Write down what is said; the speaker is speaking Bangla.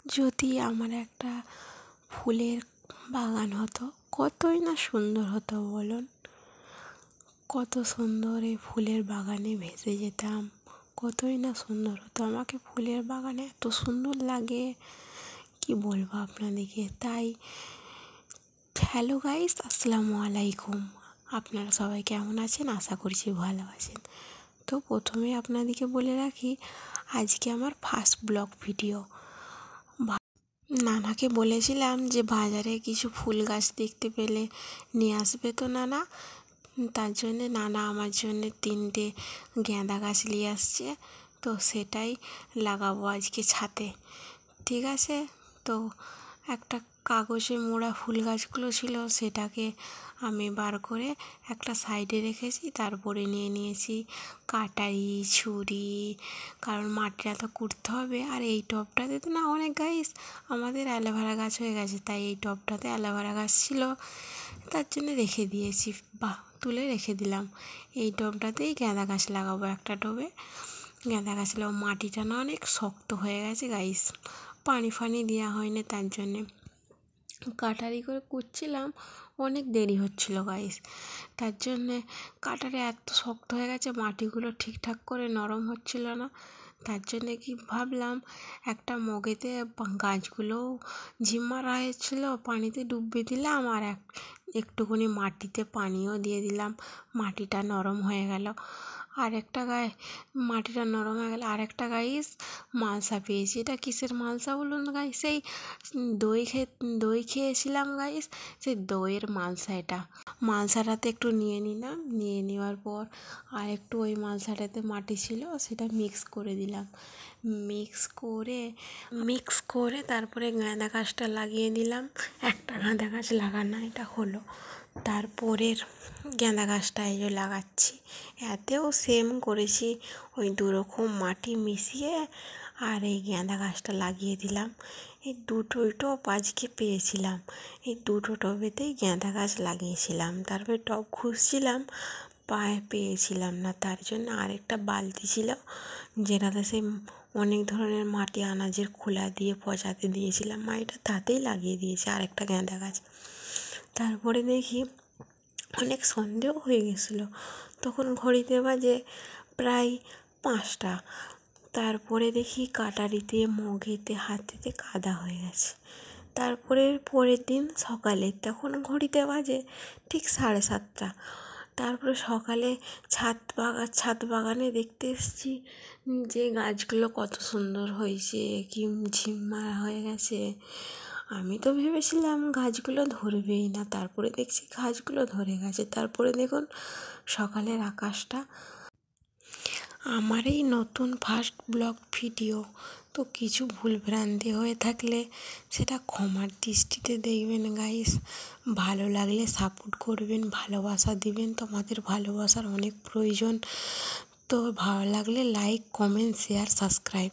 যদি আমার একটা ফুলের বাগান হতো, কতই না সুন্দর হতো বলুন। কত সুন্দর এই ফুলের বাগানে ভেসে যেতাম, কতই না সুন্দর হতো। আমাকে ফুলের বাগানে এত সুন্দর লাগে, কি বলবো আপনাদেরকে। তাই হ্যালো গাইস, আসসালামু আলাইকুম। আপনারা সবাই কেমন আছেন? আশা করছি ভালো আছেন। তো প্রথমে আপনাদেরকে বলে রাখি, আজকে আমার ফার্স্ট ব্লগ ভিডিও। নানাকে বলেছিলাম যে বাজারে কিছু ফুল গাছ দেখতে পেলে নিয়ে আসবে তো নানা। তার জন্যে নানা আমার জন্যে 3টে গাঁদা গাছ নিয়ে আসছে। তো সেটাই লাগাবো আজকে ছাদে, ঠিক আছে। তো একটা কাগজে মোড়া ফুল গাছগুলো ছিল, সেটাকে আমি বার করে একটা সাইডে রেখেছি। তারপরে নিয়ে নিয়েছি কাটারি, ছুরি, কারণ মাটিটা তো কুড়তে হবে। আর এই টবটাতে তো না অনেক গাছ আমাদের অ্যালোভেরা গাছ হয়ে গেছে, তাই এই টবটাতে অ্যালোভেরা গাছ ছিল, তার জন্য রেখে দিয়েছি, তুলে রেখে দিলাম। এই টবটাতেই গাঁদা গাছ লাগাবো, একটা টবে গাঁদা গাছ লাগাবো। মাটিটা না অনেক শক্ত হয়ে গেছে গাইস, পানি ফানি দেওয়া হয়নি, তার জন্যে কাটারি করে কুচ্ছিলাম, অনেক দেরি হচ্ছিল গাইস। তার জন্যে কাটারি এত শক্ত হয়ে গেছে, মাটিগুলো ঠিকঠাক করে নরম হচ্ছিল না। তার জন্যে কি ভাবলাম, একটা মগেতে গাছগুলোও ঝিম মারা হয়েছিল, পানিতে ডুবিয়ে দিলাম, আর একটুখানি মাটিতে পানিও দিয়ে দিলাম, মাটিটা নরম হয়ে গেল। মাটিটা নরম হয়ে গেল। আরেকটা গাইস মালসা পেয়েছি। এটা কিসের মালসা বলুন গাইস? সেই দই খেয়েছিলাম গাইস, সেই দইয়ের মালসা এটা। মালসাটাতে একটু নিয়ে নিলাম, নিয়ে নেওয়ার পর আর একটু ওই মালসাটাতে মাটি ছিল, সেটা মিক্স করে দিলাম। মিক্স করে তারপরে গাঁদা গাছটা লাগিয়ে দিলাম। একটা গাঁদা গাছ লাগানো এটা হলো, তারপরের গাঁদা গাছটা এই যে লাগাচ্ছি। এতেও সেম করেছি, ওই 2 রকম মাটি মিশিয়ে আর এই গাঁদা গাছটা লাগিয়ে দিলাম। এই 2টোই টব আজকে পেয়েছিলাম, এই 2টো টবেতেই গাঁদা গাছ লাগিয়েছিলাম। তারপরে টব খুঁজছিলাম, পেয়েছিলাম না, তার জন্য আরেকটা বালতি ছিল, যেটাতে সেই অনেক ধরনের মাটি আনাজের খোলা দিয়ে পচাতে দিয়েছিলাম, মাটিটা তাতেই লাগিয়ে দিয়েছে আরেকটা গাঁদা গাছ। তারপরে দেখি অনেক সন্দেহ হয়ে গেছিলো, তখন ঘড়িতে বাজে প্রায় 5টা। তারপরে দেখি কাটারিতে, মগেতে, হাতেতে কাদা হয়ে গেছে। পরের দিন সকালে, তখন ঘড়িতে বাজে ঠিক 7:30। তারপরে সকালে ছাদ বাগানে দেখতে এসেছি যে গাছগুলো কত সুন্দর হয়েছে, কি ঝিম মারা হয়ে গেছে। আমি তো ভেবেছিলাম গাছগুলো ধরবেই না, তারপরে দেখছি গাছগুলো ধরে গেছে। তারপরে দেখুন সকালের আকাশটা। আমার এই নতুন ফার্স্ট ব্লগ ভিডিও, তো কিছু ভুলভ্রান্তি হয়ে থাকলে সেটা ক্ষমার দৃষ্টিতে দেখবেন গাইস। ভালো লাগলে সাপোর্ট করবেন, ভালোবাসা দিবেন, তোমাদের ভালোবাসার অনেক প্রয়োজন। তো ভালো লাগলে লাইক, কমেন্ট, শেয়ার, সাবস্ক্রাইব।